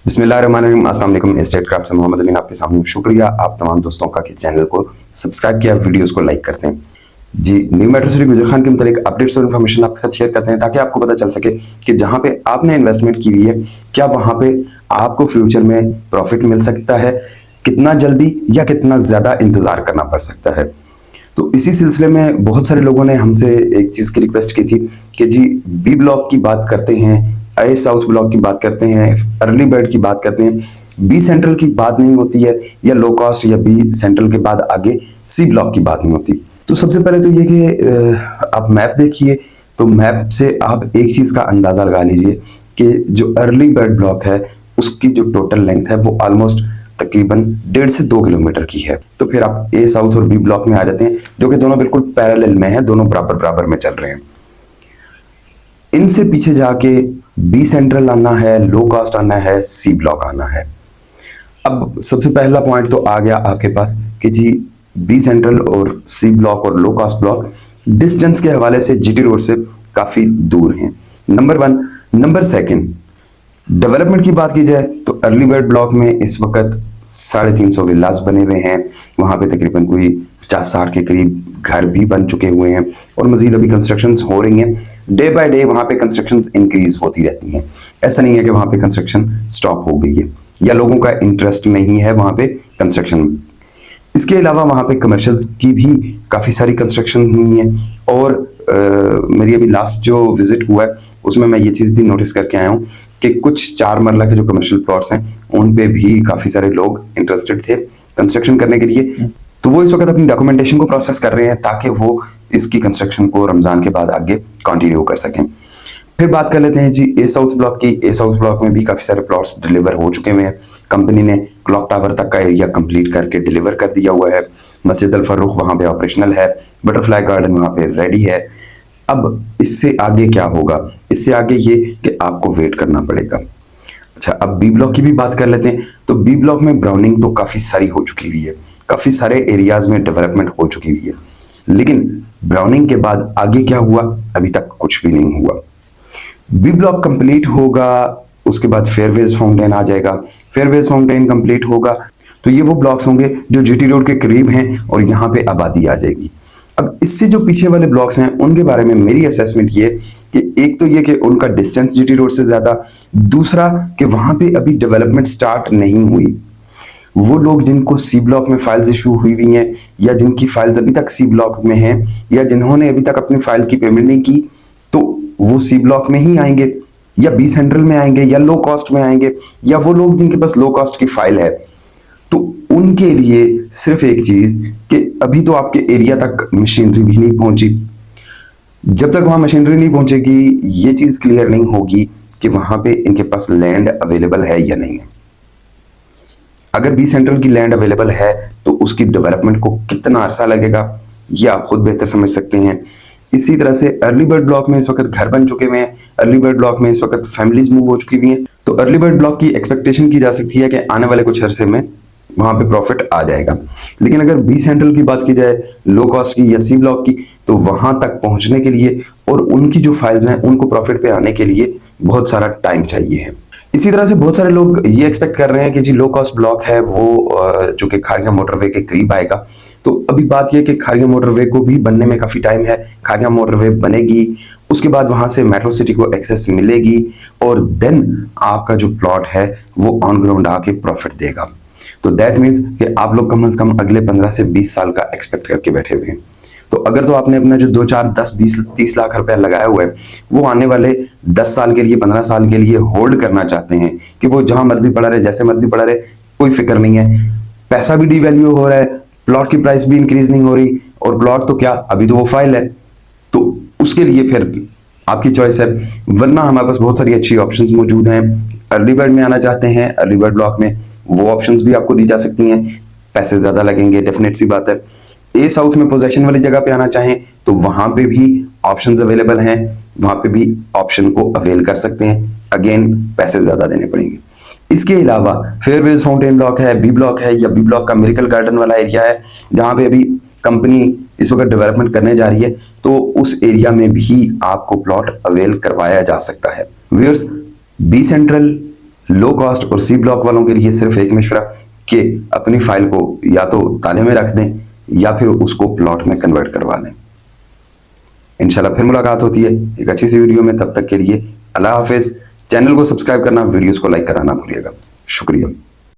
बिस्मिल्लाहिर्रहमानिर्रहीम, अस्सलाम वालेकुम। एस्टेट क्राफ्ट से मोहम्मद अमीन आपके सामने। शुक्रिया आप तमाम दोस्तों का कि चैनल को सब्सक्राइब किया, वीडियोस को लाइक करते हैं। जी, न्यू मेट्रो सिटी गुजर खान के मुतालिक अपडेट्स और इन्फॉर्मेशन आपके साथ शेयर करते हैं ताकि आपको पता चल सके कि जहां पे आपने इन्वेस्टमेंट की हुई है क्या वहां पे आपको फ्यूचर में प्रॉफिट मिल सकता है, कितना जल्दी या कितना ज्यादा इंतजार करना पड़ सकता है। तो इसी सिलसिले में बहुत सारे लोगों ने हमसे एक चीज़ की रिक्वेस्ट की थी कि जी बी ब्लॉक की बात करते हैं, ए साउथ ब्लॉक की बात करते हैं, अर्ली बर्ड की बात करते हैं, बी सेंट्रल की बात नहीं होती है, या लो कॉस्ट या बी सेंट्रल के बाद आगे सी ब्लॉक की बात नहीं होती। तो सबसे पहले तो ये कि आप मैप देखिए, तो मैप से आप एक चीज़ का अंदाज़ा लगा लीजिए कि जो अर्ली बर्ड ब्लॉक है उसकी जो टोटल लेंथ है वो ऑलमोस्ट तकरीबन 1.5 से 2 किलोमीटर की है। तो फिर आप ए साउथ और बी ब्लॉक में आ जाते हैं, जो कि दोनों बिल्कुल पैरेलल में हैं, दोनों बराबर बराबर में चल रहे हैं। इनसे पीछे जाके बी सेंट्रल आना है, लो कॉस्ट आना है, सी ब्लॉक आना है। अब सबसे पहला पॉइंट तो आ गया आपके पास कि जी बी सेंट्रल और सी ब्लॉक और लो कॉस्ट ब्लॉक डिस्टेंस के हवाले से जीटी रोड से काफी दूर हैं, नंबर 1। नंबर 2, डेवलपमेंट की बात की जाए तो अर्ली बर्ड ब्लॉक में इस वक्त 350 विलास बने हुए हैं, वहां पे तकरीबन कोई 50-60 के करीब घर भी बन चुके हुए हैं और मजीद अभी कंस्ट्रक्शंस हो रही हैं। डे बाय डे वहां पे कंस्ट्रक्शंस इंक्रीज होती रहती हैं। ऐसा नहीं है कि वहां पे कंस्ट्रक्शन स्टॉप हो गई है या लोगों का इंटरेस्ट नहीं है वहां पे कंस्ट्रक्शन में। इसके अलावा वहां पे कमर्शियल्स की भी काफ़ी सारी कंस्ट्रक्शन हुई है और मेरी अभी लास्ट जो विजिट हुआ है उसमें मैं ये चीज़ भी नोटिस करके आया हूँ कि कुछ 4 मरला के जो कमर्शियल प्लॉट्स हैं उन पे भी काफ़ी सारे लोग इंटरेस्टेड थे कंस्ट्रक्शन करने के लिए। तो वो इस वक्त अपनी डॉक्यूमेंटेशन को प्रोसेस कर रहे हैं ताकि वो इसकी कंस्ट्रक्शन को रमज़ान के बाद आगे कंटिन्यू कर सकें। फिर बात कर लेते हैं जी ए साउथ ब्लॉक की। ए साउथ ब्लॉक में भी काफ़ी सारे प्लॉट्स डिलीवर हो चुके हुए हैं। कंपनी ने क्लॉक टावर तक का एरिया कंप्लीट करके डिलीवर कर दिया हुआ है। मस्जिद अल फरूख वहाँ पे ऑपरेशनल है, बटरफ्लाई गार्डन वहाँ पे रेडी है। अब इससे आगे क्या होगा? इससे आगे ये कि आपको वेट करना पड़ेगा। अच्छा, अब बी ब्लॉक की भी बात कर लेते हैं। तो बी ब्लॉक में ब्राउनिंग तो काफ़ी सारी हो चुकी हुई है, काफ़ी सारे एरियाज में डेवलपमेंट हो चुकी हुई है, लेकिन ब्राउनिंग के बाद आगे क्या हुआ अभी तक कुछ भी नहीं हुआ। बी ब्लॉक कंप्लीट होगा, उसके बाद फेयरवेज फाउंटेन आ जाएगा। फेयरवेज फाउंटेन कंप्लीट होगा तो ये वो ब्लॉक्स होंगे जो जीटी रोड के करीब हैं और यहाँ पे आबादी आ जाएगी। अब इससे जो पीछे वाले ब्लॉक्स हैं उनके बारे में मेरी असेसमेंट ये कि एक तो ये कि उनका डिस्टेंस जीटी रोड से ज्यादा, दूसरा कि वहां पे अभी डेवलपमेंट स्टार्ट नहीं हुई। वो लोग जिनको सी ब्लॉक में फाइल्स इशू हुई हुई हैं या जिनकी फाइल्स अभी तक सी ब्लॉक में हैं या जिन्होंने अभी तक अपनी फाइल की पेमेंट नहीं की, तो वो सी ब्लॉक में ही आएंगे या बी सेंट्रल में आएंगे या लो कॉस्ट में आएंगे, या वो लोग जिनके पास लो कॉस्ट की फाइल है। तो उनके लिए सिर्फ एक चीज कि अभी तो आपके एरिया तक मशीनरी भी नहीं पहुंची। जब तक वहां मशीनरी नहीं पहुंचेगी ये चीज क्लियर नहीं होगी कि वहां पे इनके पास लैंड अवेलेबल है या नहीं है। अगर बी सेंट्रल की लैंड अवेलेबल है तो उसकी डेवलपमेंट को कितना अरसा लगेगा ये आप खुद बेहतर समझ सकते हैं। इसी तरह से अर्ली बर्ड ब्लॉक में इस वक्त घर बन चुके हुए हैं, अर्ली बर्ड ब्लॉक में इस वक्त फैमिलीज मूव हो चुकी हुई हैं। तो अर्ली बर्ड ब्लॉक की एक्सपेक्टेशन की जा सकती है कि आने वाले कुछ अरसे में वहां पे प्रॉफिट आ जाएगा। लेकिन अगर बी सेंट्रल की बात की जाए, लो कॉस्ट की या सी ब्लॉक की, तो वहां तक पहुंचने के लिए और उनकी जो फाइल्स हैं उनको प्रॉफिट पे आने के लिए बहुत सारा टाइम चाहिए है। इसी तरह से बहुत सारे लोग ये एक्सपेक्ट कर रहे हैं कि जी लो कॉस्ट ब्लॉक है वो जो कि खारिया मोटरवे के करीब आएगा। तो अभी बात यह कि खारिया मोटरवे को भी बनने में काफी टाइम है। खारिया मोटरवे बनेगी, उसके बाद वहां से मेट्रो सिटी को एक्सेस मिलेगी और देन आपका जो प्लॉट है वो ऑन ग्राउंड आके प्रॉफिट देगा। तो दैट मीन्स कि आप लोग कम से कम अगले 15 से 20 साल का एक्सपेक्ट करके बैठे हुए हैं। तो अगर तो आपने अपना जो 2, 4, 10, 20, 30 लाख रुपया लगाया हुआ है वो आने वाले 10 साल के लिए, 15 साल के लिए होल्ड करना चाहते हैं कि वो जहां मर्जी पड़ा रहे, जैसे मर्जी पड़ा रहे, कोई फिक्र नहीं है, पैसा भी डिवैल्यू हो रहा है, प्लॉट की प्राइस भी इंक्रीज नहीं हो रही, और प्लॉट तो क्या अभी तो वो फाइल है, तो उसके लिए फिर आपकी चॉइस है। वरना हमारे पास बहुत सारी अच्छी ऑप्शंस मौजूद हैं। अर्ली बर्ड में आना चाहते हैं, अर्ली बर्ड ब्लॉक में वो ऑप्शंस भी आपको दी जा सकती हैं, पैसे ज्यादा लगेंगे, डेफिनेट सी बात है। ए साउथ में पोजेशन वाली जगह पे आना चाहें तो वहां पे भी ऑप्शंस अवेलेबल हैं, वहां पे भी ऑप्शन को अवेल कर सकते हैं, अगेन पैसे ज्यादा देने पड़ेंगे। इसके अलावा फेयरवेज फाउंटेन ब्लॉक है, बी ब्लॉक है, या बी ब्लॉक का मिरेकल गार्डन वाला एरिया है जहां पे अभी कंपनी इस वक्त डेवलपमेंट करने जा रही है, तो उस एरिया में भी आपको प्लॉट अवेल करवाया जा सकता है। Viewers, B central, low cost और सी ब्लॉक वालों के लिए सिर्फ एक मशवरा कि अपनी फाइल को या तो ताले में रख दें या फिर उसको प्लॉट में कन्वर्ट करवा लें। इंशाल्लाह फिर मुलाकात होती है एक अच्छी सी वीडियो में। तब तक के लिए अल्लाह हाफिज। चैनल को सब्सक्राइब करना, वीडियोस को लाइक कराना भूलिएगा। शुक्रिया।